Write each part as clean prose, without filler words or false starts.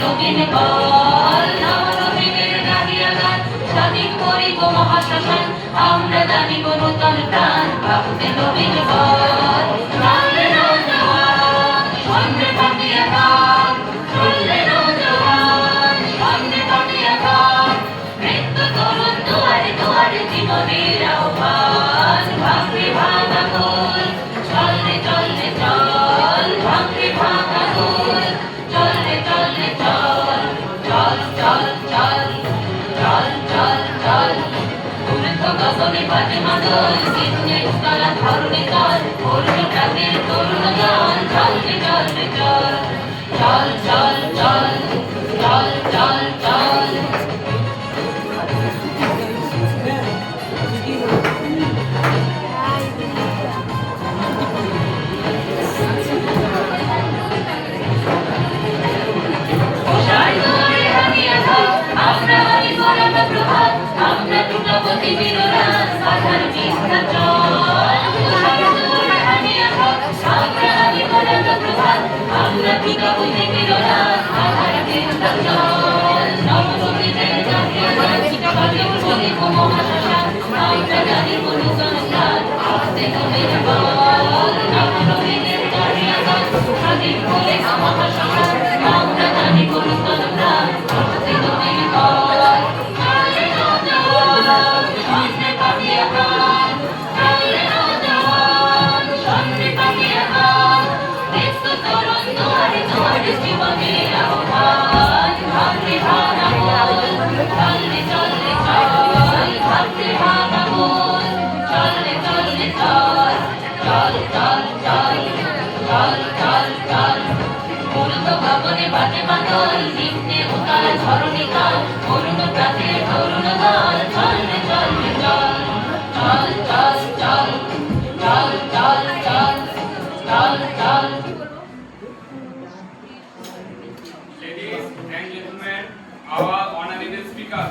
নবীন বল নবনবীনের গাহিয়া গান স্বাধীন করিব মহাশ্মশান আমরা জানিব নূতন প্রাণ ভাবতে নবীন বল চললে নৌজওয়ান সঙ্গে থাকিয়া থাক চললে নৌজওয়ান সঙ্গে থাকিয়া থাক মৃত্যু তরুণ দুয়ারে দুয়ারে জীবনের আহ্বান ভাঙে ভাঙা গোল চললে চললে চল ভাঙে ভাঙা গোল চললে চললে চল চল চল চল চল চল চল ঊর্ধ্ব গগনে বাজে মাদল চিহ্নের তলা ধরণী তল পূর্ণ প্রাতের তরুণ গান চললে চললে চল চল চল চল চল চল চল আমরা হরি পরম প্রভাত আমরা দ্রুতগতি বিরোরান বাধার মিথ্যা চল আমরা হরি পরম প্রভাত আমরা দ্রুতগতি বিরোরান বাধার মিথ্যা চল নবনবীনের গাহিয়া গান স্বাধীন করিব মহাশ্মশান আমরা জানিব নূতন প্রাণ ভাবতে নবীন বল নবনবীনের গাহিয়া গান স্বাধীন করিব মহাশ্মশান আমরা জানিব নূতন প্রাণ ভাবতে নবীন বল চললে নৌজওয়ান সঙ্গে থাকিয়া থাক চললে নৌজওয়ান সঙ্গে থাকিয়া থাক মৃত্যু তরুণ দুয়ারে দুয়ারে জীবনের আহ্বান ভাঙে ভাঙা গোল চললে চললে চল ভাঙে ভাঙা গোল চললে চললে চল চল চল চল চল চল চল পূর্ণ গগনে বাজে মাদল নিম্নে উতাল ধরণী কাল পূর্ণ প্রাতের তরুণ গান চললে চললে চল চল চল চল চল চল চল চল চল Ladies and gentlemen, our honorable speaker.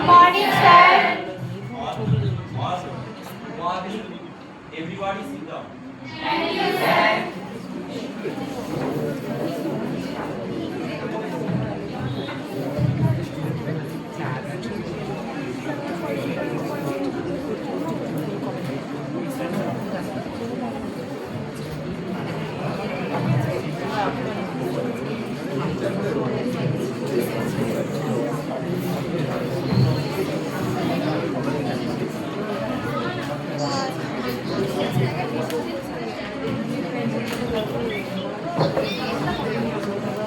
Morning, sir. Morning. Everybody sit down. Thank you, sir.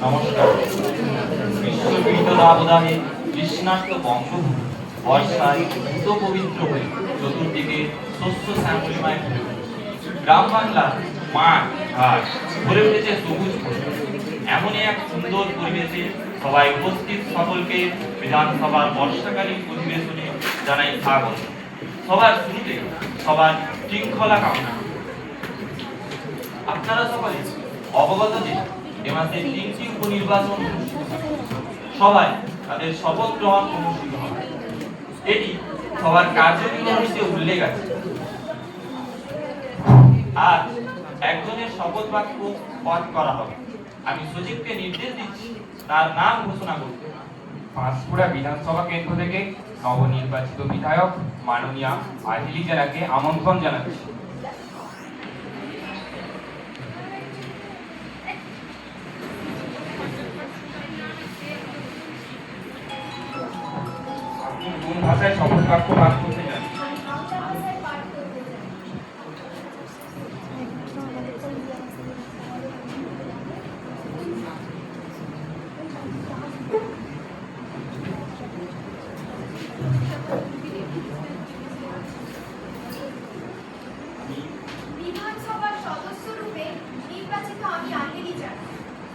নমস্কার। বিশ্ববিদ দাবদাহে কৃষ্ণার্ত বঙ্গভূমি বর্ষায় ভূত পবিত্র হয়ে চতুর্দিকে শস্য শ্যামলিমায় ভরে উঠেছে। গ্রাম বাংলার মাঠ ঘাট ভরে উঠেছে সবুজ ফসল। এমনই এক সুন্দর পরিবেশে সবাই উপস্থিত সকলকে বিধানসভার বর্ষাকালীন অধিবেশনে জানাই স্বাগত। সবার শুরুতে সবার শৃঙ্খলা কামনা। আপনারা সকলে অবগত যে এ মাসে 3টি উপনির্বাচন অনুষ্ঠিত হবে। সবাই তাদের শপথ গ্রহণ অনুষ্ঠিত হবে। এটি সবার কার্যবিধিতে উল্লেখ আছে। আর একজনের শপথ বাক্য পাঠ করা হবে। আমি সচিবকে নির্দেশ দিচ্ছি তার নাম ঘোষণা করতে। পাঁশকুড়া বিধানসভা কেন্দ্র থেকে নবনির্বাচিত বিধায়ক মাননীয়া আহিলি জেলাকে আমন্ত্রণ জানাচ্ছি। আপনি কোন ভাষায় শপথ বাক্য পাঠ করতে চান? বিধানসভার সদস্য রূপে নির্বাচিত আমি আহিলি জানা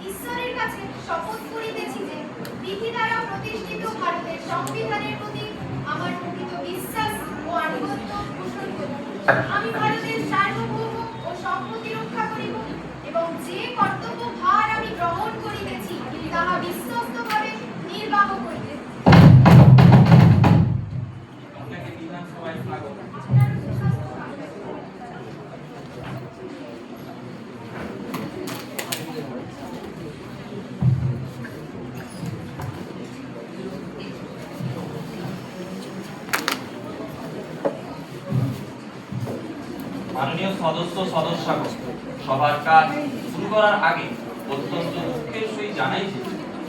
ঈশ্বরের কাছে শপথ করিতেছি যে বিধি দ্বারা প্রতিষ্ঠিত ভারতের সংবিধানের প্রতি আমার প্রকৃত বিশ্বাস ও আনুগত্য পোষণ করিব। আমি ভারতের সার্বভৌম ও সম্পত্তি রক্ষা করিব এবং যে কর্তব্য ভার আমি গ্রহণ করিতেছি তাহা বিশ্বস্তভাবে নির্বাহ করিব। আপনাকে বিধানসভায় স্বাগত। সদস্যগণ, সবার কাজ শুরু করার আগে অত্যন্ত দুঃখের সহিত জানাই যে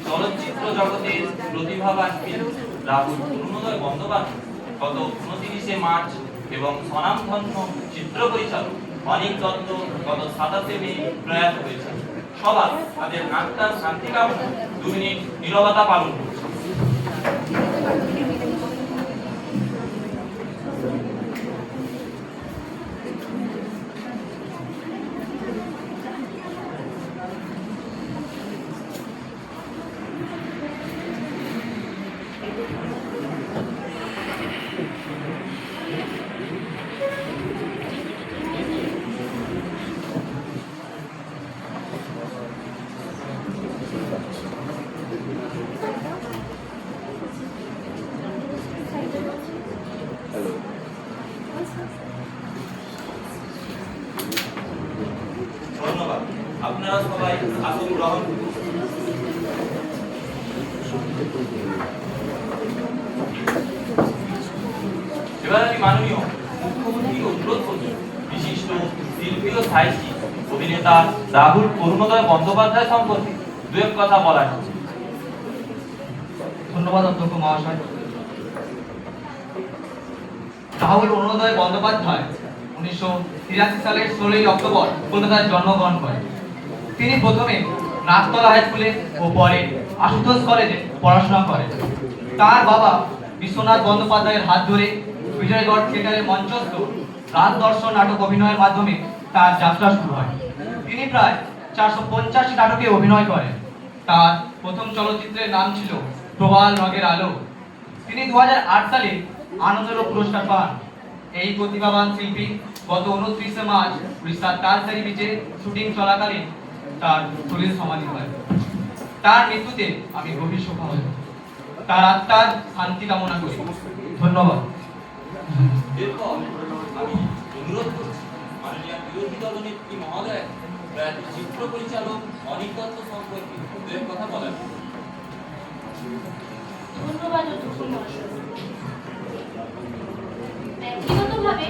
চলচ্চিত্র জগতের প্রতিভাবান শিল্পী রাহুল অরুণোদয় বন্দ্যোপাধ্যায় গত 29শে মার্চ এবং স্বনামধন্য চিত্র পরিচালক অনিক দত্ত গত 27শে মে প্রয়াত হয়েছে। সবাই তাদের আত্মার শান্তি কামনায় 2 মিনিট নীরবতা পালন করছে। ধন্যবাদ। আপনারা সবাই আসন গ্রহণ করুন। এবার আমি মাননীয় মুখ্যমন্ত্রীকে অনুরোধ করছি বিশিষ্ট শিল্পী ও সাহিত্যিক অভিনেতা রাহুল অরুণোদয় বন্দ্যোপাধ্যায় সম্পর্কে 2 কথা বলার। ধন্যবাদ অধ্যক্ষ মহাশয়। রাহুল অরুণোদয় বন্দ্যোপাধ্যায় 1983 সালের 16ই অক্টোবর কলকাতায় জন্মগ্রহণ করেন। তিনি প্রথমে নাকতলা হাই স্কুলে ও পরে আশুতোষ কলেজে পড়াশোনা করেন। তার বাবা বিশ্বনাথ বন্দ্যোপাধ্যায়ের হাত ধরে বিজয়গড় থিয়েটারের মঞ্চস্থ রাত দর্শন নাটক অভিনয়ের মাধ্যমে তার যাত্রা শুরু হয়। তিনি প্রায় 450টি নাটকে অভিনয় করেন। তার প্রথম চলচ্চিত্রের নাম ছিল প্রবাল রঙের আলো। তিনি 2008 সালে আনন্দলোক পুরস্কার পান। এই প্রতিভাবান শিল্পী গত 29শে মার্চ উড়িষ্যার তালসারি বিচে শুটিং চলাকালীন তার সলিল সমাধি হয়। তার মৃত্যুতে আমি গভীর শোকাহত। তার আত্মার শান্তি কামনা করি। ধন্যবাদ। এরপর আমি অনুরোধ করছি মাননীয় বিরোধী দলনেত্রী মহোদয় প্রয়াত চিত্র পরিচালক অনিক দত্ত সম্পর্কে 2 কথা বলেন। ধন্যবাদ অধ্যক্ষ মহাশয়। ব্যক্তিগতভাবে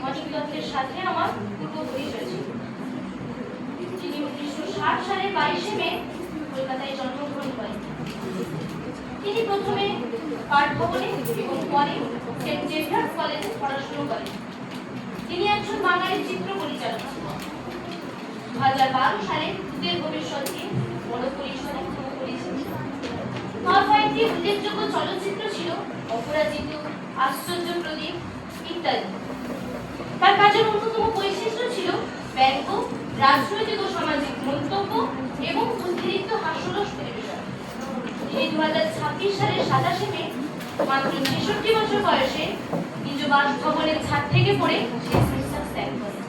অনিক দত্তের সাথে আমার পূর্ব পরিচয় ছিল। তিনি 1960 সালের 22শে মে কলকাতায় জন্মগ্রহণ করেন। তিনি প্রথমে পাঠ ভবনে এবং পরে সেন্ট জেভিয়ার্স কলেজে পড়াশোনা করেন। তিনি একজন বাঙালি চিত্র পরিচালক ছিলেন। 2012 সালে ভূতের ভবিষ্যৎকে বড় পরিসরে শুরু করেছিলেন। তার কয়েকটি উল্লেখযোগ্য চলচ্চিত্র ছিল অপরাজিত, আশ্চর্য প্রদীপ ইত্যাদি। তার কাজের অন্যতম বৈশিষ্ট্য ছিল ব্যঙ্গ, রাজনৈতিক ও সামাজিক মন্তব্য এবং অতিরিক্ত হাস্যরস পরিবেশন। তিনি 2026 সালের 27শে মে মাত্র 63 বছর বয়সে নিজ বাসভবনের ছাদ থেকে পড়ে শেষ নিঃশ্বাস ত্যাগ করেন।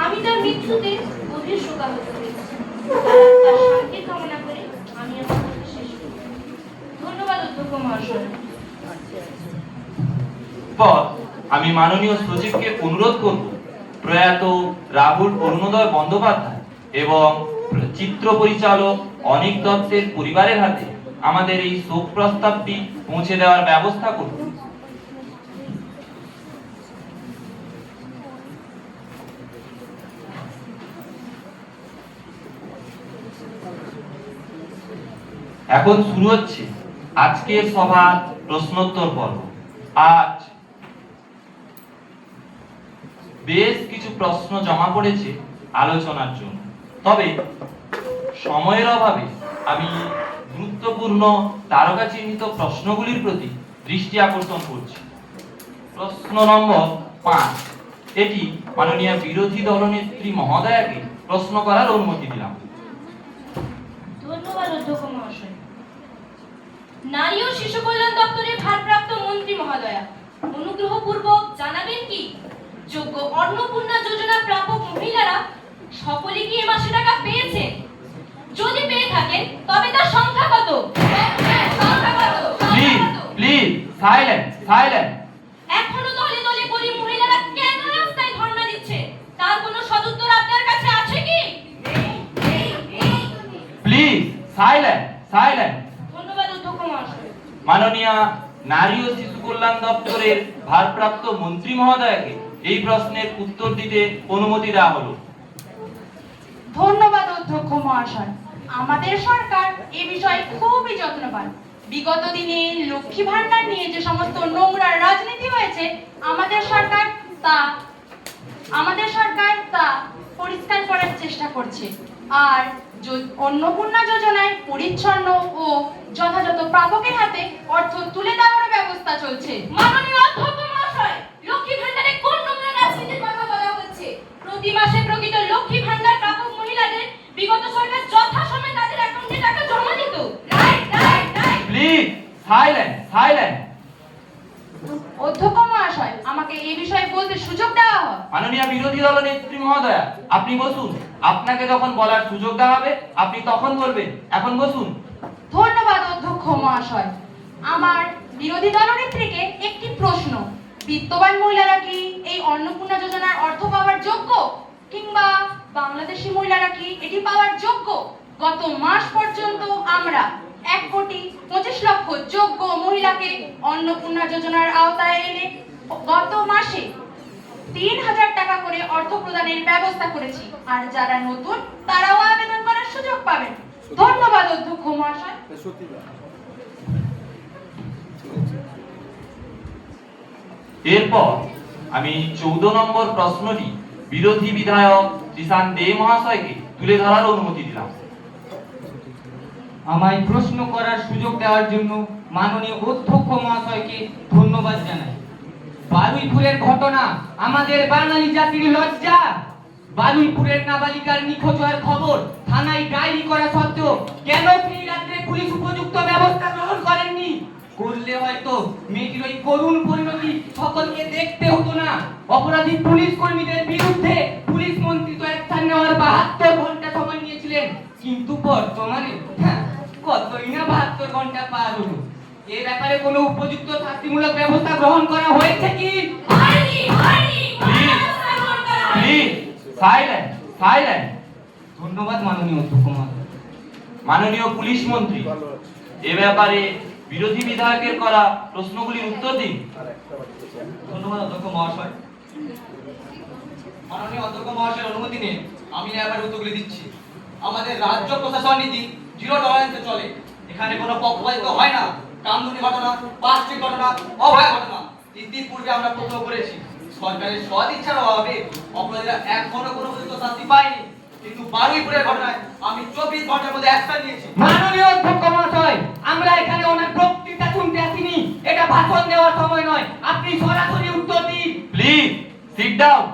আমি তার মৃত্যুতে গভীর শোকাহত হয়েছি। তার শান্তির কামনা করে আমি আমার কথা শেষ করি। ধন্যবাদ অধ্যক্ষ মহাশয়। পর আমি মাননীয় সচিবকে অনুরোধ করব প্রয়াত রাহুল অরুণোদয় বন্দ্যোপাধ্যায় এবং চিত্র পরিচালক অনিক দত্তের পরিবারের হাতে আমাদের এই শোক প্রস্তাবটি পৌঁছে দেওয়ার ব্যবস্থা করুন। এখন শুরু হচ্ছে আজকের সভার প্রশ্নোত্তর পর্ব। আজ বেশ কিছু প্রশ্ন জমা পড়েছে আলোচনার জন্য, তবে সময়ের অভাবে আমি গুরুত্বপূর্ণ তারকা চিহ্নিত প্রশ্নগুলির প্রতি দৃষ্টি আকর্ষণ করছি। প্রশ্ন নম্বর 5, এটি মাননীয় বিরোধী দলনেত্রী মহোদয়াকে প্রশ্ন করার অনুমতি দিলাম। ধন্যবাদ অধ্যক্ষ মহাশয়। নারী ও শিশু কল্যাণ দপ্তরের ভারপ্রাপ্ত মন্ত্রী মহোদয়া অনুগ্রহপূর্বক জানাবেন কি যোগ্য অন্নপূর্ণা যোজনা প্রাপক মহিলারা সকলে কি এ মাসে টাকা পেয়েছেন? যদি পেয়ে থাকেন তবে তার সংখ্যা কত? Please silent. এখনো দলে দলে গরিব মহিলারা কেন রাস্তায় ধর্ণা দিচ্ছে তার কোনো সদুত্তর আপনার কাছে আছে কি? Please silent. ধন্যবাদ অধ্যক্ষ মহাশয়। মাননীয় নারী ও শিশু কল্যাণ দপ্তরের ভারপ্রাপ্ত মন্ত্রী মহোদয়কে এই প্রশ্নের উত্তর দিতে অনুমতি দেওয়া হলো। ধন্যবাদ অধ্যক্ষ মহাশয়। আমাদের সরকার এ বিষয়ে খুবই যত্নবান। বিগত দিনে লক্ষ্মী ভান্ডার নিয়ে যে সমস্ত নোংরা রাজনীতি হয়েছে, আমাদের সরকার তা পরিষ্কার করার চেষ্টা করছে। আর অন্নপূর্ণা যোজনায় পরিচ্ছন্ন ও যথাযথ প্রাপকের হাতে অর্থ তুলে দেওয়ার ব্যবস্থা চলছে। মাননীয় অধ্যক্ষ মহাশয়, লক্ষ্মী ভান্ডারে কোন নোংরা রাজনীতির কথা বলা হচ্ছে? প্রতি মাসে প্রকৃত লক্ষ্মী ভান্ডার প্রাপক মহিলাদের বিগত সরকার যথাসময়ে তাদের অ্যাকাউন্টে টাকা জমা দিত। Right right right. Please silent. অধ্যক্ষ মহাশয়, আমাকে এই বিষয়ে বলতে সুযোগ দেওয়া হয়। মাননীয় বিরোধী দল নেত্রী মহোদয়া, আপনি বসুন। আপনাকে যখন বলার সুযোগ দেওয়া হবে আপনি তখন বলবেন। এখন বসুন। ধন্যবাদ অধ্যক্ষ মহাশয়। আমার বিরোধী দলনেত্রীকে একটি প্রশ্ন। বিত্তবান মহিলারা কি এই অন্নপূর্ণা যোজনার অর্থ পাওয়ার যোগ্য, কিংবা বাংলাদেশি মহিলারা কি এটি পাওয়ার যোগ্য? গত মাস পর্যন্ত আমরা 1,25,00,000 যোগ্য মহিলাকে অন্নপূর্ণা যোজনার আওতায় এনে গত মাসে 3,000 টাকা করে অর্থ প্রদানের ব্যবস্থা করেছি। আর যারা নতুন তারাও আবেদন করার সুযোগ পাবেন। ধন্যবাদ অধ্যক্ষ মহাশয়। এরপর আমি 14 নম্বর প্রশ্নটি বিরোধী বিধায়ক কিষান দে মহাশয়কে তুলে ধরার অনুমতি দিলাম। আমায় প্রশ্ন করার সুযোগ দেওয়ার জন্য মাননীয় অধ্যক্ষ মহাশয়কে ধন্যবাদ জানাই। বারুইপুরের ঘটনা আমাদের বাঙালি জাতির লজ্জা। বারুইপুরের নাবালিকার নিখোঁজ হওয়ার খবর থানায় ডায়েরি করা সত্ত্বেও কেন সেই রাত্রে পুলিশ উপযুক্ত ব্যবস্থা গ্রহণ করেননি? করলে হয়তো মেয়েটির ওই করুণ পরিণতি সকলকে দেখতে হতো না। অপরাধী পুলিশ কর্মীদের বিরুদ্ধে পুলিশ মন্ত্রী তো অ্যাকশন নেওয়ার 72 ঘন্টা সময় নিয়েছিলেন, কিন্তু বর্তমানে কতই না 72 ঘন্টা পার হলো। এ ব্যাপারে কোনো উপযুক্ত শাস্তিমূলক ব্যবস্থা গ্রহণ করা হয়েছে কি? Please silent. ধন্যবাদ মাননীয় অধ্যক্ষ মহোদয়। মাননীয় পুলিশ মন্ত্রী, এ ব্যাপারে বিরোধী বিধায়কের করা প্রশ্নগুলির উত্তর দিন। ধন্যবাদ অধ্যক্ষ মহাশয়। মাননীয় অধ্যক্ষ মহাশয়ের অনুমতি নিয়ে আমি এবার উত্তরগুলি দিচ্ছি। আমাদের রাজ্য প্রশাসন নীতি 0 টলারেন্সে চলে। এখানে কোনো পক্ষপাতিত্ব হয় না। কামদুনি ঘটনা, পাঁচটি ঘটনা, অভয় ঘটনা ইতিপূর্বে আমরা প্রশ্ন করেছি। সরকারের সদিচ্ছার অভাবে অপরাধীরা এখনো কোনো উপযুক্ত শাস্তি পায়নি, কিন্তু বারুইপুরের ঘটনায় আমি 24 ঘন্টার মধ্যে অ্যাকশন নিয়েছি। মাননীয় অধ্যক্ষ মহাশয়, আমরা এখানে ওনার বক্তৃতা শুনতে আসিনি। এটা ভাষণ দেওয়ার সময় নয়, আপনি সরাসরি উত্তর দিন। Please sit down.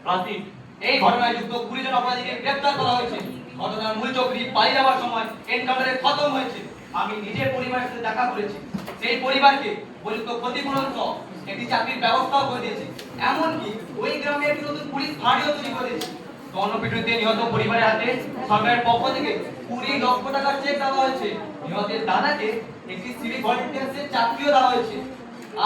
প্রসিড। এই ঘটনায় যুক্ত 20 জন অপরাধীকে গ্রেফতার করা হয়েছে। ঘটনার মূল চক্রী পালিয়ে যাওয়ার সময় এনকাউন্টারে খতম হয়েছে। আমি নিজে পরিবারের সাথে দেখা করেছি। সেই পরিবারকে উপযুক্ত ক্ষতিপূরণ সহ একটি চাকরির ব্যবস্থাও করে দিয়েছে। এমনকি ওই গ্রামে একটি নতুন পুলিশ ফাঁড়িও তৈরি করে দিয়েছে। গণপিটুনিতে নিহত পরিবারের হাতে সরকারের পক্ষ থেকে 20 লক্ষ টাকার চেক দেওয়া হয়েছে। নিহতের দাদাকে একটি সিভিক ভলেন্টিয়ার্সের চাকরিও দেওয়া হয়েছে।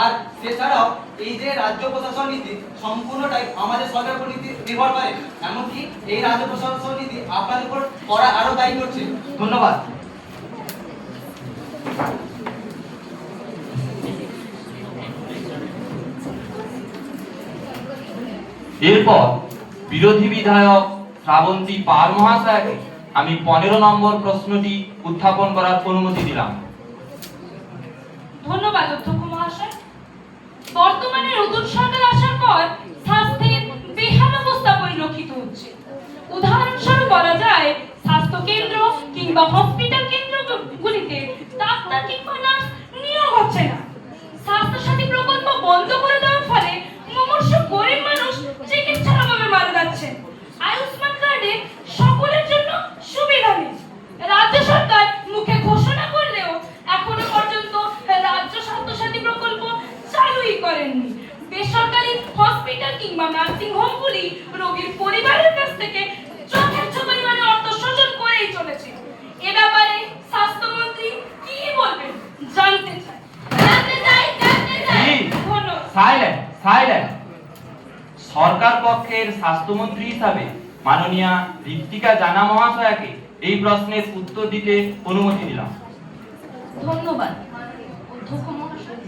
আর এছাড়াও এই যে রাজ্য প্রশাসন নীতি সম্পূর্ণটাই আমাদের সরকারের উপর নির্ভর করে। এমনকি এই রাজ্য প্রশাসন নীতি আপনাদের উপর করা আরো দায়ী করছে। ধন্যবাদ। এরপর বিরোধী বিধায়ক শ্রাবন্তী পাল মহাশয়কে আমি 15 নম্বর প্রশ্নটি উত্থাপন করার অনুমতি দিলাম। ধন্যবাদ অধ্যক্ষ মহাশয়। বর্তমানে নতুন সরকার আসার পর স্বাস্থ্যের বেহাল অবস্থা পরিলক্ষিত হচ্ছে। উদাহরণস্বরূপ বলা যায়, স্বাস্থ্য কেন্দ্র কিংবা হসপিটাল কেন্দ্রগুলিতে ডাক্তার কিংবা নার্স নিয়োগ হচ্ছে না। স্বাস্থ্যসাথী প্রকল্প বন্ধ করে দেওয়ার ফলে মুমূর্ষ গরিব মানুষ চিকিৎসার অভাবে মারা যাচ্ছে। আয়ুষ্মান কার্ডে সকলের জন্য সুবিধা নেই। রাজ্য সরকার মুখে ঘোষণা করলেও এখনো পর্যন্ত রাজ্য স্বাস্থ্যসাথী প্রকল্প চালুই করেননি। বেসরকারি হসপিটাল কিংবা নার্সিং হোমগুলি রোগীর পরিবারের কাছ থেকে যথেষ্ট পরিমাণে অর্থ শোষণ করেই চলেছে। এ ব্যাপারে স্বাস্থ্যমন্ত্রী কি বলবেন জানতে চাই। সাইলেন্ট। সরকার পক্ষের স্বাস্থ্যমন্ত্রী হিসাবে মাননীয়া ঋত্বিকা জানা মহাশয়কে এই প্রশ্নের উত্তর দিতে অনুমতি দিলাম। ধন্যবাদ অধ্যক্ষ মহাশয়।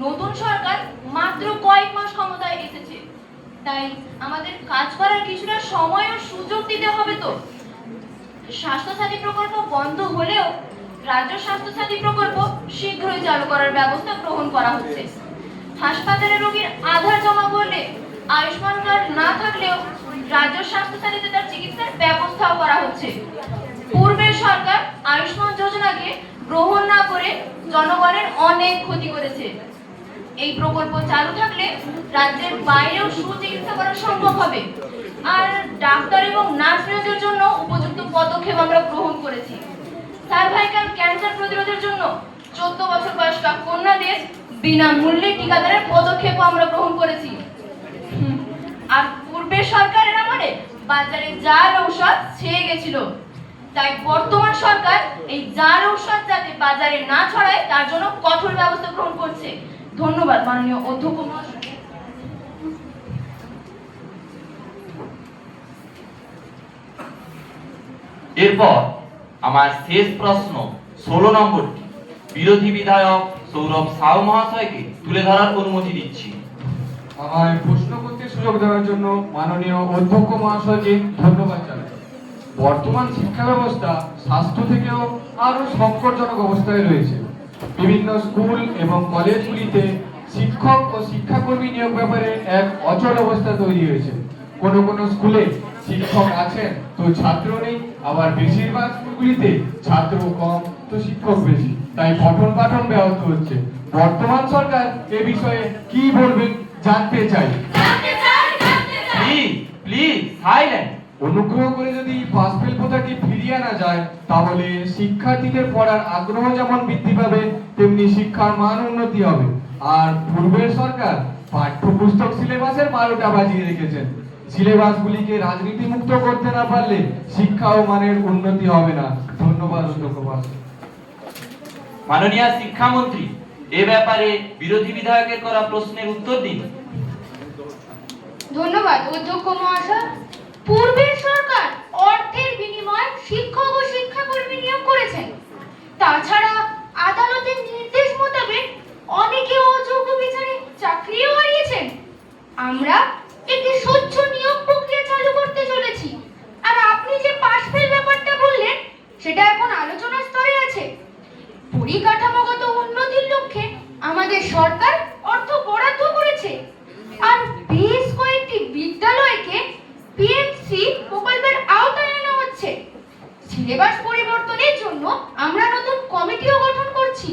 নতুন সরকার মাত্র কয়েক মাস ক্ষমতায় এসেছে। তাই আমাদের কাজ করার কিছুটা সময় ও সুযোগ দিতে হবে তো। স্বাস্থ্যসাথী প্রকল্প বন্ধ হলেও রাজ্য স্বাস্থ্যসাথী প্রকল্প শীঘ্রই চালু করার ব্যবস্থা গ্রহণ করা হচ্ছে। হাসপাতালে রোগীর আধার জমা করলে আয়ুষ্মান কার্ড না থাকলেও রাজ্য স্বাস্থ্যসাথীতে তার চিকিৎসার ব্যবস্থাও করা হচ্ছে। পূর্বের সরকার আয়ুষ্মান যোজনাকে গ্রহণ না করে জনগণের অনেক ক্ষতি করেছে। এই প্রকল্প চালু থাকলে রাজ্যের বাইরেও সুচিকিৎসা করা সম্ভব হবে। আর ডাক্তার এবং নার্সদের জন্য উপযুক্ত পদক্ষেপ আমরা গ্রহণ করেছি। সার্ভাইকাল ক্যান্সার প্রতিরোধের জন্য 14 বছর বয়স্ক কন্যাদের বিনামূল্যে টিকাদানের পদক্ষেপও আমরা গ্রহণ করেছি। আর পূর্বের সরকারের আমলে বাজারে জাল ঔষধ ছেয়ে গেছিল, তাই বর্তমান সরকার এই জাল ঔষধ যাতে বাজারে না ছড়ায় তার জন্য কঠোর ব্যবস্থা গ্রহণ করছে। ধন্যবাদ মাননীয় অধ্যক্ষ মহাশয়। এরপর আমার শেষ প্রশ্ন 16 নম্বরটি বিরোধী বিধায়ক সৌরভ সাউ মহাশয়কে তুলে ধরার অনুমতি দিচ্ছি। আমায় প্রশ্ন করতে সুযোগ দেওয়ার জন্য মাননীয় অধ্যক্ষ মহাশয়কে ধন্যবাদ জানাই। বর্তমান শিক্ষা ব্যবস্থা স্বাস্থ্য থেকেও আরো সংকটজনক অবস্থায় রয়েছে। বিভিন্ন স্কুল এবং কলেজগুলিতে শিক্ষক ও শিক্ষাকর্মী নিয়োগ ব্যাপারে এক অচল অবস্থা তৈরি হয়েছে। কোনো কোনো স্কুলে শিক্ষক আছেন তো ছাত্র নেই, আবার বেশিরভাগ স্কুলগুলিতে ছাত্র কম তো শিক্ষক বেশি, তাই পঠন পাঠন ব্যাহত হচ্ছে। বর্তমান সরকার এ বিষয়ে কি বলবেন জানতে চাই। Please please silent. অনুগ্রহ করে যদি পাস ফেল প্রথাটি ফিরিয়ে আনা যায় তাহলে শিক্ষার্থীদের পড়ার আগ্রহ যেমন বৃদ্ধি পাবে তেমনি শিক্ষার মান উন্নতি হবে। আর পূর্বের সরকার পাঠ্যপুস্তক সিলেবাসের 12টা বাজিয়ে রেখেছেন। সিলেবাসগুলিকে রাজনীতি মুক্ত করতে না পারলে শিক্ষা ও মানের উন্নতি হবে না। ধন্যবাদ অধ্যক্ষ মহাশয়। মাননীয় শিক্ষামন্ত্রী এ ব্যাপারে বিরোধী বিধায়কের করা প্রশ্নের উত্তর দিন। ধন্যবাদ অধ্যক্ষ মহাশয়। পূর্বের সরকার অর্থের বিনিময়ে শিক্ষক ও শিক্ষাকর্মী নিয়োগ করেছেন। তাছাড়া আদালতের নির্দেশ মোতাবেক অনেকে অযোগ্য বিচারে চাকরিও হারিয়েছেন। আমরা একটি স্বচ্ছ নিয়োগ প্রক্রিয়া চালু করতে চলেছি। আর আপনি যে পাস ফেল ব্যাপারটা বললেন সেটা এখন আলোচনার স্তরে আছে। পরিকাঠামোগত উন্নতির লক্ষ্যে আমাদের সরকার অর্থ বরাদ্দ করেছে। আর বেশ কয়েকটি বিদ্যালয়কে পিএমসি প্রকল্পের আওতায় আনা হচ্ছে। সিলেবাস পরিবর্তনের জন্য আমরা নতুন কমিটিও গঠন করছি।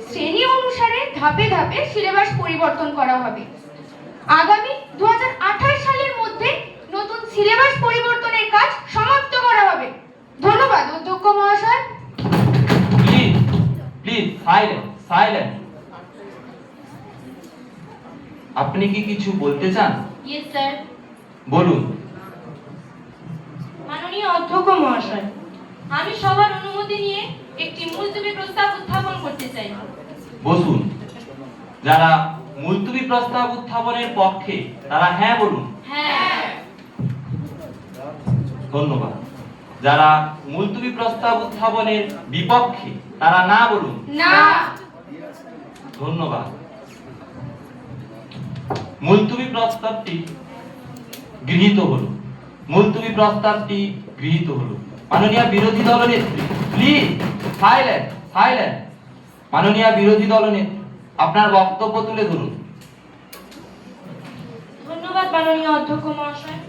শ্রেণী অনুসারে ধাপে ধাপে সিলেবাস পরিবর্তন করা হবে। আগামী 2028 সালের মধ্যে নতুন সিলেবাস পরিবর্তনের কাজ সমাপ্ত করা হবে। ধন্যবাদ অধ্যক্ষ মহাশয়। Please please silent silent. আপনি কি কিছু বলতে চান? Yes sir. বলুন। মাননীয় অধ্যক্ষ মহাশয়, আমি সবার অনুমতি নিয়ে একটি মুলতবি প্রস্তাব উত্থাপন করতে চাই। বসুন। যারা মুলতবি প্রস্তাব উত্থাপনের পক্ষে তারা হ্যাঁ বলুন। হ্যাঁ। ধন্যবাদ। যারা মুলতবি প্রস্তাব উত্থাপনের বিপক্ষে তারা না বলুন। না। ধন্যবাদ। মুলতবি প্রস্তাবটি গৃহীত হলো। মুলতবি প্রস্তাবটি গৃহীত হলো। মাননীয় বিরোধী দলনেত্রী প্লিজ সাইলেন্ট সাইলেন্ট। মাননীয় বিরোধী দলনেত্রী আপনার বক্তব্য তুলে ধরুন। ধন্যবাদ মাননীয় অধ্যক্ষ মহাশয়।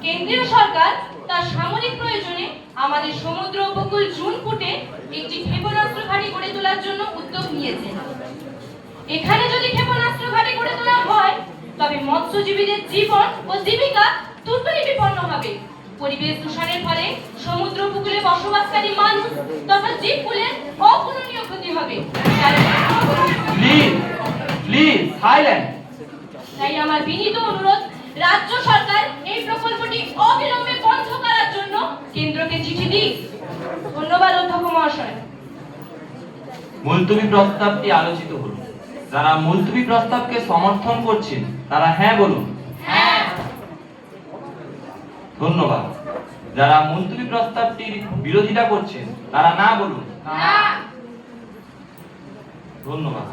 কেন্দ্রীয় সরকার তার সামরিক প্রয়োজনে আমাদের সমুদ্র উপকূল জুনপুটে একটি ক্ষেপণাস্ত্র ঘাঁটি গড়ে তোলার জন্য উদ্যোগ নিয়েছে। এখানে যদি ক্ষেপণাস্ত্র ঘাঁটি গড়ে তোলা হয় তবে মৎস্যজীবীদের জীবন ও জীবিকা দুটোই বিপন্ন হবে। পরিবেশ দূষণের ফলে সমুদ্র উপকূলে বসবাসকারী মানুষ তথা জীবকুলের অপূরণীয় ক্ষতি হবে। Please please silent. তাই আমার বিনীত অনুরোধ, রাজ্য সরকার এই প্রকল্পটি অবিলম্বে বন্ধ করার জন্য কেন্দ্রকে চিঠি দিক। ধন্যবাদ অধ্যক্ষ মহাশয়। মুলতবি প্রস্তাবটি আলোচিত হলো। যারা মুলতবি প্রস্তাবকে সমর্থন করছেন তারা হ্যাঁ বলুন। হ্যাঁ। ধন্যবাদ। যারা মুলতবি প্রস্তাবটির বিরোধিতা করছেন তারা না বলুন। না। ধন্যবাদ।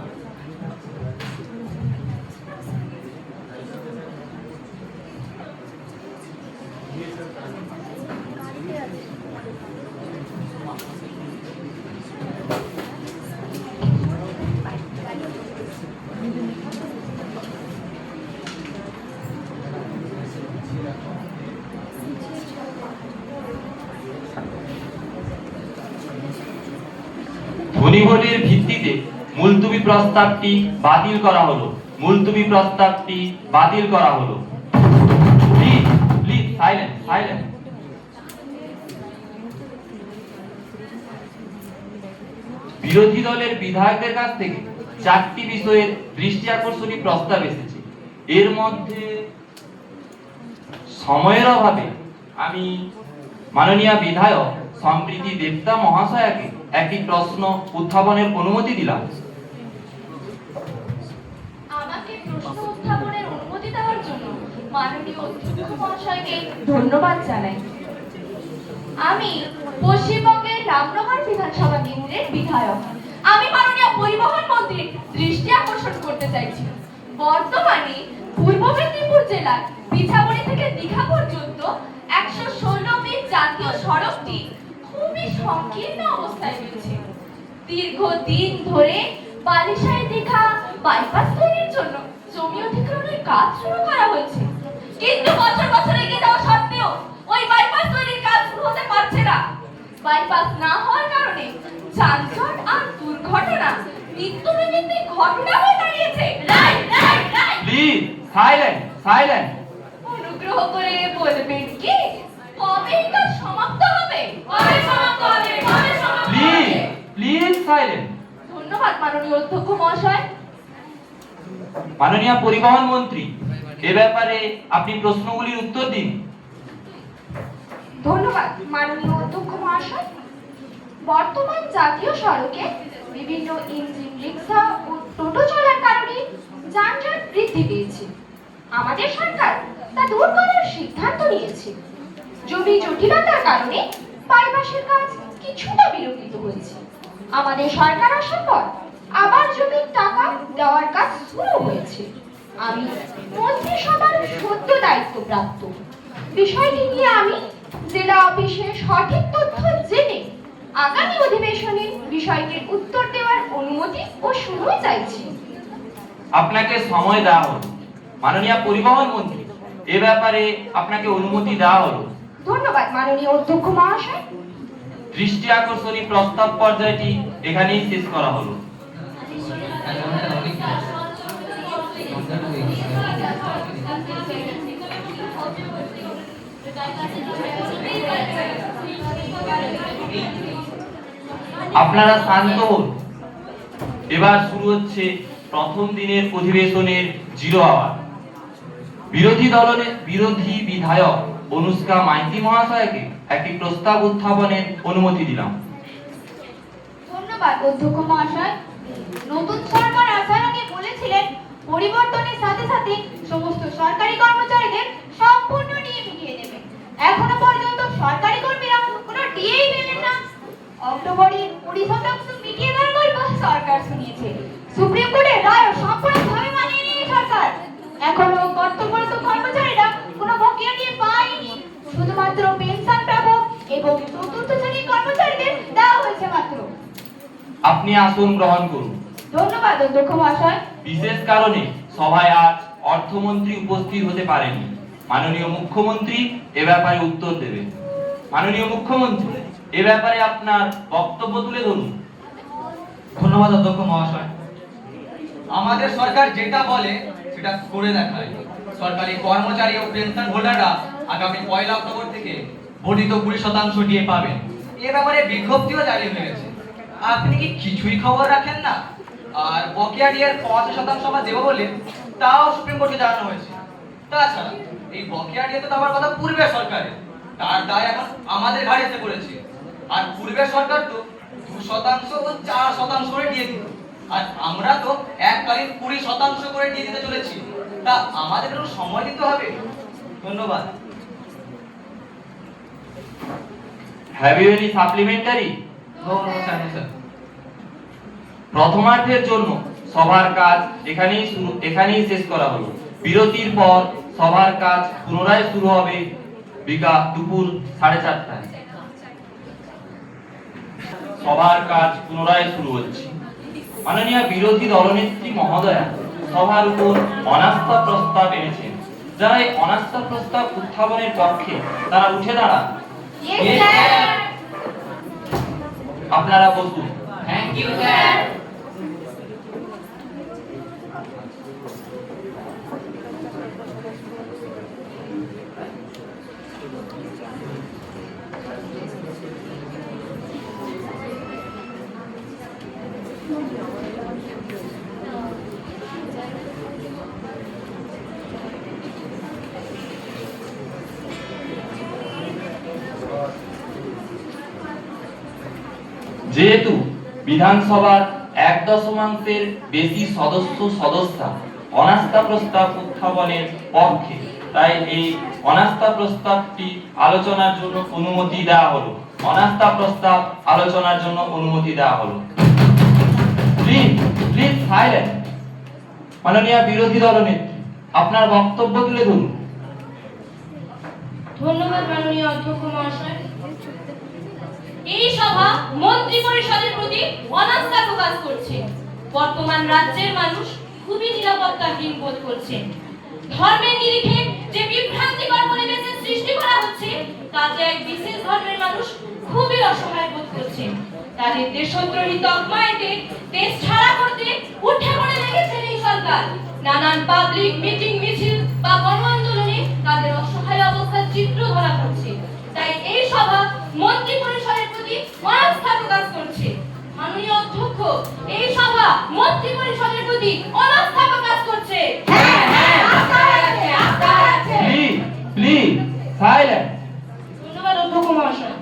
ধ্বনিভোটের ভিত্তিতে মুলতবি প্রস্তাবটি বাতিল করা হলো। মুলতবি প্রস্তাবটি বাতিল করা হলো। Please please silent silent. বিরোধী দলের বিধায়কদের কাছ থেকে 4টি বিষয়ের দৃষ্টি আকর্ষণী প্রস্তাব এসেছে। এর মধ্যে সময়ের অভাবে আমি মাননীয় বিধায়ক সম্প্রীতি দেবতা মহাশয়াকে একটি প্রশ্ন উত্থাপনের অনুমতি দিলাম। আমাকে প্রশ্ন উত্থাপনের অনুমতি দেওয়ার জন্য মাননীয় অধ্যক্ষ মহাশয়কে ধন্যবাদ জানাই। আমি পশ্চিমবঙ্গের রামনগর বিধানসভা কেন্দ্রের বিধায়ক। আমি মাননীয় পরিবহন মন্ত্রীর দৃষ্টি আকর্ষণ করতে চাইছি। বর্তমানে পূর্ব মেদিনীপুর জেলার পিঠাবড়ি থেকে দীঘা পর্যন্ত 116 ফিট জাতীয় সড়কটি খুবই সংকীর্ণ অবস্থায় রয়েছে। দীর্ঘদিন ধরে বালিশাই দীঘা বাইপাস তৈরির জন্য জমি অধিগ্রহণের কাজ শুরু করা হয়েছে, কিন্তু বছর বছর এগিয়ে যাওয়া সত্ত্বেও ওই বাইপাস তৈরির কাজ শুরু হতে পারছে না। বাইপাস না হওয়ার কারণে যানজট আর দুর্ঘটনা নিত্যনৈমিত্তিক ঘটনা হয়ে দাঁড়িয়েছে। Right right right. Please silent silent. অনুগ্রহ করে বলবেন কি কবে এই কাজ সমাপ্ত হবে? কবে সমাপ্ত হবে? কবে সমাপ্ত হবে? Please please silent. ধন্যবাদ মাননীয় অধ্যক্ষ মহাশয়। মাননীয় পরিবহন মন্ত্রী, এ ব্যাপারে আপনি প্রশ্নগুলির উত্তর দিন। ধন্যবাদ মাননীয় অধ্যক্ষ মহাশয়। বর্তমান জাতীয় সড়কে বিভিন্ন ইঞ্জিন রিক্সা ও টোটো চলার কারণে যানজট বৃদ্ধি পেয়েছে। আমাদের সরকার তা দূর করার সিদ্ধান্ত নিয়েছে। জমি জটিলতার কারণে বাইপাসের কাজ কিছুটা বিলম্বিত হয়েছে। আমাদের সরকার আসার পর আবার জমির টাকা দেওয়ার কাজ শুরু হয়েছে। আমি মন্ত্রিসভার সদ্য দায়িত্বপ্রাপ্ত। বিষয়টি নিয়ে আমি জেলা অফিসে সঠিক তথ্য জেনে আগামী অধিবেশনে বিষয়টির উত্তর দেওয়ার অনুমতি ও সময় চাইছি। আপনাকে সময় দেওয়া হলো। মাননীয় পরিবহন মন্ত্রী, এ ব্যাপারে আপনাকে অনুমতি দেওয়া হলো। ধন্যবাদ মাননীয় অধ্যক্ষ মহাশয়। দৃষ্টি আকর্ষণী প্রস্তাব পর্যায়টি এখানেই শেষ করা হলো। আপনারা শান্ত হন। এবার শুরু হচ্ছে প্রথম দিনের অধিবেশনের জিরো আওয়ার। বিরোধী বিধায়ক অনুষ্কা মাইতি মহাশয়কে একটি প্রস্তাব উত্থাপনের অনুমতি দিলাম। ধন্যবাদ অধ্যক্ষ মহাশয়। নতুন সরকার আসার আগে বলেছিলেন পরিবর্তনের সাথে সাথে সমস্ত সরকারি কর্মচারীদের সম্পূর্ণ ডিএ মিটিয়ে দেবেন। এখনো পর্যন্ত সরকারি কর্মীরা কোনো ডিএই পেলেন না। অক্টোবরে 20% মিটিয়ে দেওয়ার গল্প সরকার শুনিয়েছে। সুপ্রিম কোর্টের রায় সম্পূর্ণভাবে মানিয়ে নিয়ে সরকার। এখনো কর্তব্যরত কর্মচারীরা কোনো বকেয়া দিয়ে পায়নি। শুধুমাত্র পেনশন প্রাপক এবং চতুর্থ শ্রেণীর কর্মচারীদের দেওয়া হয়েছে মাত্র। আপনি আসন গ্রহণ করুন। ধন্যবাদ অধ্যক্ষ মহাশয়। বিশেষ কারণে সভায় আজ অর্থমন্ত্রী উপস্থিত হতে পারেনি। মাননীয় মুখ্যমন্ত্রী এ ব্যাপারে উত্তর দেবেন। মাননীয় মুখ্যমন্ত্রী, এ ব্যাপারে আপনার বক্তব্য তুলে ধরুন। ধন্যবাদ অধ্যক্ষ মহাশয়। আমাদের সরকার যেটা বলে সেটা করে দেখায়। সরকারি কর্মচারী ও পেনশন হোল্ডাররা আগামী 1 অক্টোবর থেকে বর্ধিত 20% ডিএ পাবেন। এ ব্যাপারে বিজ্ঞপ্তিও জারি হয়ে গেছে। আপনি কি কিছুই খবর রাখেন না? আর বকেয়া ডিএর 50% আমরা দেবো বলে তাও সুপ্রিম কোর্টে জানানো হয়েছে। তাছাড়া এই বকেয়া ডিএ তো দেওয়ার কথা পূর্বের সরকারের, তার দায় এখন আমাদের ঘাড়ে এসে পড়েছে। আর পূর্বের সরকার তো 2% ও 4% করে দিয়ে দিত, আর আমরা তো এককালীন 20% করে দিয়ে দিতে চলেছি। তা আমাদের একটু সময় দিতে হবে। ধন্যবাদ। Have you any supplementary? No sir. প্রথমার্ধের জন্য সভার কাজ এখানেই শেষ করা হলো। বিরতির পর সভার কাজ পুনরায় শুরু হবে দুপুর 4:30টায়। সভার কাজ পুনরায় শুরু হচ্ছে। মাননীয় বিরোধী দলনেত্রী মহোদয়া সভার উপর অনাস্থা প্রস্তাব এনেছেন। যারা এই অনাস্থা প্রস্তাব উত্থাপনের পক্ষে তারা উঠে দাঁড়ান। Yes, sir. আপনারা বসুন। Thank you sir. যেহেতু বিধানসভার 1/10 বেশি সদস্যা অনাস্থা প্রস্তাব উত্থাপনের পক্ষে, তাই এই অনাস্থা প্রস্তাবটি আলোচনার জন্য অনুমতি দেওয়া হলো। অনাস্থা প্রস্তাব আলোচনার জন্য অনুমতি দেওয়া হলো। Please please silent. মাননীয় বিরোধী দলনেত্রী, আপনার বক্তব্য তুলে ধরুন। ধন্যবাদ মাননীয় অধ্যক্ষ মহাশয়। এই সভা মন্ত্রী পরিষদের প্রতি অনাস্থা প্রকাশ করছে। বর্তমান রাজ্যের মানুষ খুবই নিরাপত্তাহীন বোধ করছে। ধর্মের নিরিখে যে বিভ্রান্তিকর পরিবেশের সৃষ্টি করা হচ্ছে, তাতে এক বিশেষ ধর্মের মানুষ খুবই অসহায় বোধ করছে। তাদের দেশদ্রোহী তকমা এঁটে দেশ ছাড়া করতে উঠে পড়ে লেগেছেন এই সরকার। নানান পাবলিক মিটিং, মিছিল বা গণ আন্দোলনে তাদের অসহায় অবস্থার চিত্র ধরা পড়ছে। তাই এই সভা মন্ত্রী পরিষদের প্রতি অনাস্থা প্রকাশ করছে। মাননীয় অধ্যক্ষ, এই সভা মন্ত্রী পরিষদের প্রতি অনাস্থা প্রকাশ করছে। হ্যাঁ হ্যাঁ, আস্থা আছে। Please please silent. ধন্যবাদ অধ্যক্ষ মহাশয়।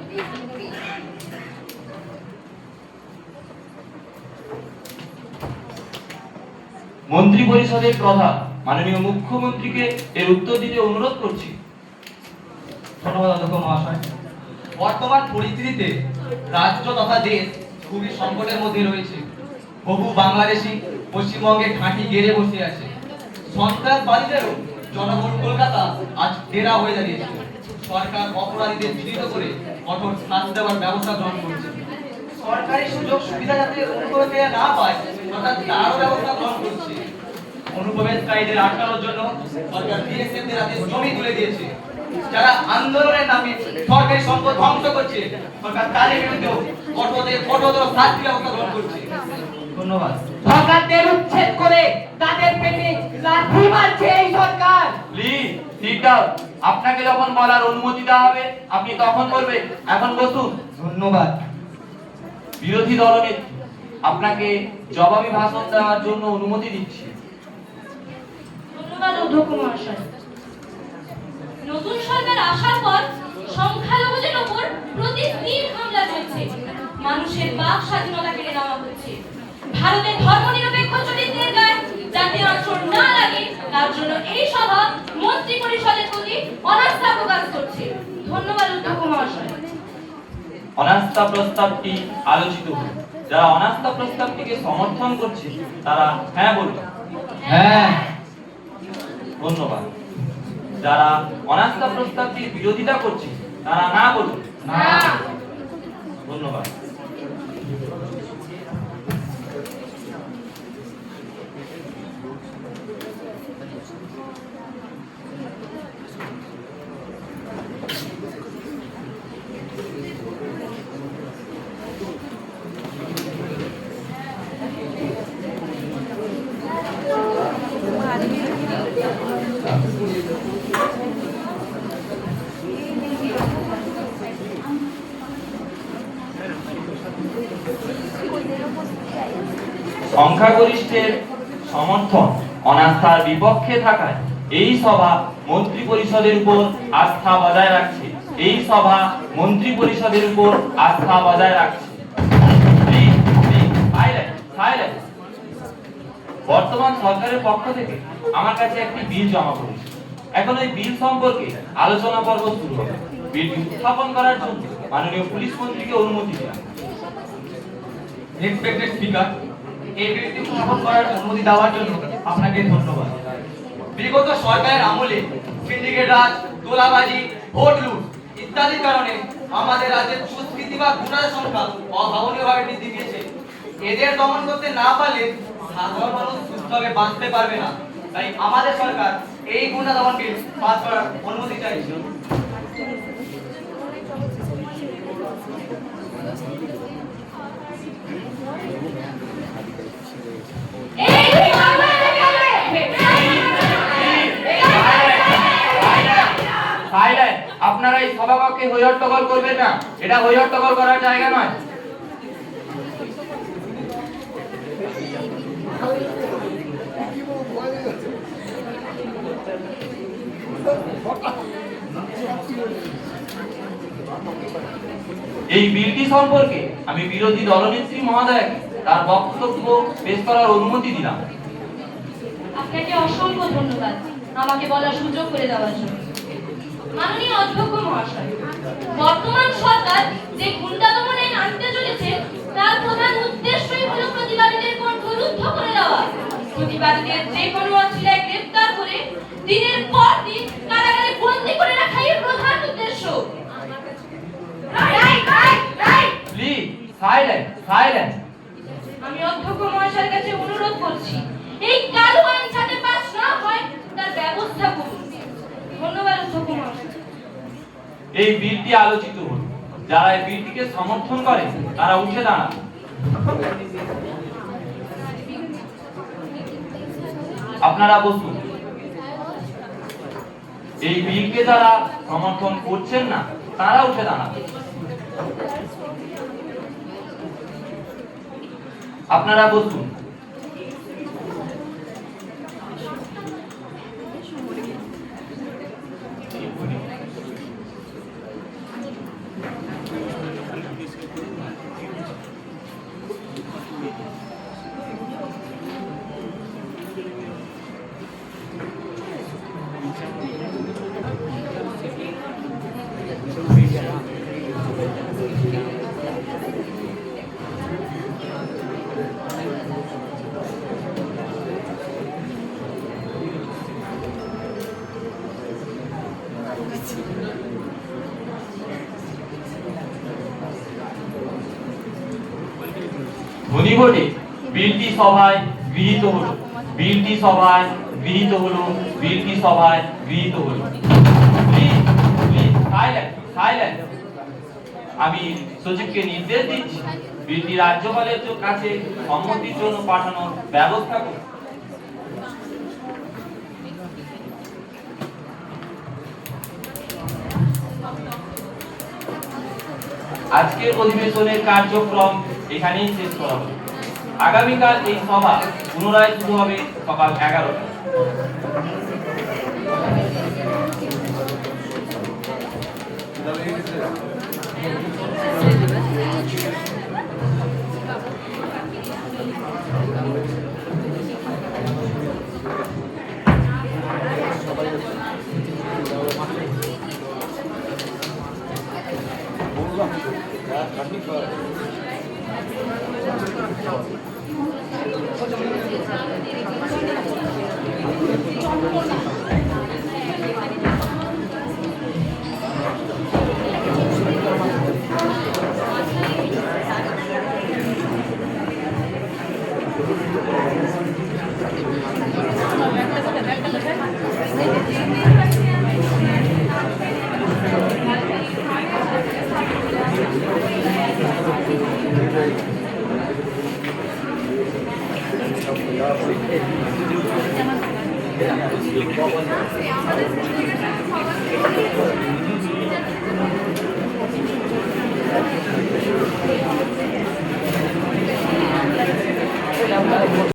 মন্ত্রী পরিষদের প্রধান মাননীয় মুখ্যমন্ত্রীকে এর উত্তর দিতে অনুরোধ করছি। ধন্যবাদ অধ্যক্ষ মহাশয়। বর্তমান পরিস্থিতিতে রাজ্য তথা দেশ খুবই সংকটের মধ্যে রয়েছে। বহু বাংলাদেশি পশ্চিমবঙ্গে ঘাঁটি গেড়ে বসে আছে। সন্ত্রাসবাদীদেরও জনগণ কলকাতা আজ ডেরা হয়ে দাঁড়িয়েছে। সরকার অপরাধীদের চিহ্নিত করে কঠোর শাস্তি দেওয়ার ব্যবস্থা গ্রহণ করছে। সরকারি সুযোগ সুবিধা যাতে অনুপ্রবেশকারীরা না পায়, অর্থাৎ তারও ব্যবস্থা গ্রহণ করছে। অনুপ্রবেশকারীদের আটকানোর জন্য সরকার বিএসএফদের হাতে জমি তুলে দিয়েছে। যারা আন্দোলনের নামে সরকারি সম্পদ ধ্বংস করছে, সরকার তাদের বিরুদ্ধে কঠোর শাস্তি ব্যবস্থা গ্রহণ করছে। ধন্যবাদ। সরকারদের উচ্ছেদ করে তাদের পেটে লাথি মারছে এই সরকার। Please sit down. আপনাকে যখন বলার অনুমতি দেওয়া হবে আপনি তখন বলবেন। এখন বসুন। ধন্যবাদ। বিরোধী দলনেত্রী, আপনাকে জবাবি ভাষণ দেওয়ার জন্য অনুমতি দিচ্ছি। ধন্যবাদ অধ্যক্ষ মহাশয়। নতুন সরকার আসার পর সংখ্যালঘুদের উপর প্রতিদিন হামলা চলছে। মানুষের বাক স্বাধীনতা কেড়ে নেওয়া হচ্ছে। ভারতের ধর্মনিরপেক্ষ চরিত্রের গায়ে যাতে আঁচড় না লাগে, তার জন্য এই সভা মন্ত্রী পরিষদের প্রতি অনাস্থা প্রকাশ করছে। ধন্যবাদ অধ্যক্ষ মহাশয়। অনাস্থা প্রস্তাবটি আলোচিত হল। যারা অনাস্থা প্রস্তাবটিকে সমর্থন করছে তারা হ্যাঁ বলুন। হ্যাঁ। ধন্যবাদ। যারা অনাস্থা প্রস্তাবটির বিরোধিতা করছে তারা না বলুন। না। ধন্যবাদ। সংখ্যাগরিষ্ঠের সমর্থন অনাস্থার বিপক্ষে থাকায় এই সভা মন্ত্রী পরিষদের উপর আস্থা বজায় রাখছে। এই সভা মন্ত্রী পরিষদের উপর আস্থা বজায় রাখছে। বর্তমান সরকারের পক্ষ থেকে আমার কাছে একটি বিল জমা পড়েছে। এখন এই বিল সম্পর্কে আলোচনা পর্ব শুরু হবে। বিলটি উত্থাপন করার জন্য মাননীয় পুলিশ মন্ত্রীকে অনুমতি দিলাম। রেসপেক্টেড স্পিকার, এই বিলটি উত্থাপন করার অনুমতি দেওয়ার জন্য আপনাকে ধন্যবাদ। বিগত সরকারের আমলে সিন্ডিকেট রাজ, তোলাবাজি, ভোট লুট ইত্যাদির কারণে আমাদের রাজ্যের দুষ্কৃতী বা গুন্ডাদের সংখ্যা অভাবনীয়ভাবে বৃদ্ধি পেয়েছে। এদের দমন করতে না পারলে সাধারণ মানুষ সুস্থভাবে বাঁচতে পারবে না। তাই আমাদের সরকার এই গুন্ডা দমন বিল পাস করার অনুমতি চাইছে। সভাকক্ষে হইহট্টগোল করবেন না, এটা হইহট্টগোল করার জায়গা নয়। এই বিলটি সম্পর্কে আমি বিরোধী দলনেত্রী মহোদয়কে তার বক্তব্য পেশ করার অনুমতি দিলাম। আপনাকে অসংখ্য ধন্যবাদ আমাকে বলার সুযোগ করে দেওয়ার জন্য। মাননীয় অধ্যক্ষ মহাশয়, বর্তমান সরকার যে গুন্ডা দমন আইন আনতে চলেছে তার প্রধান উদ্দেশ্যই হলো প্রতিবাদীদের কণ্ঠ রুদ্ধ করে দেওয়া। প্রতিবাদীদের যে কোনো অছিলায় গ্রেফতার করে দিনের পর দিন কারাগারে বন্দী করে রাখাই এর প্রধান উদ্দেশ্য। Please silent silent. আমি অধ্যক্ষ মহাশয়ের কাছে অনুরোধ করছি এই কালো আইন যাতে পাস না হয় তার ব্যবস্থা করুন। ধন্যবাদ অধ্যক্ষ মহাশয়। এই বিলটি আলোচিত হল, যারা এই বিলটিকে সমর্থন করে তারা উঠে দাঁড়ান। আপনারা বসুন। এই বিলকে যারা সমর্থন করছেন না তারা উঠে দাঁড়ান। আপনারা বসুন। ধ্বনি ভোটে বিলটি সভায় গৃহীত হলো, বিলটি সভায় গৃহীত হলো, বিলটি সভায় গৃহীত হলো। Please please silent silent. আমি সচিবকে নির্দেশ দিচ্ছি বিলটি রাজ্যপালের কাছে সম্মতির জন্য পাঠানোর ব্যবস্থা করুন। আজকের অধিবেশনের কার্যক্রম এখানেই শেষ করা হলো। আগামীকাল এই সভা পুনরায় শুরু হবে সকাল 11টায়। আমাদের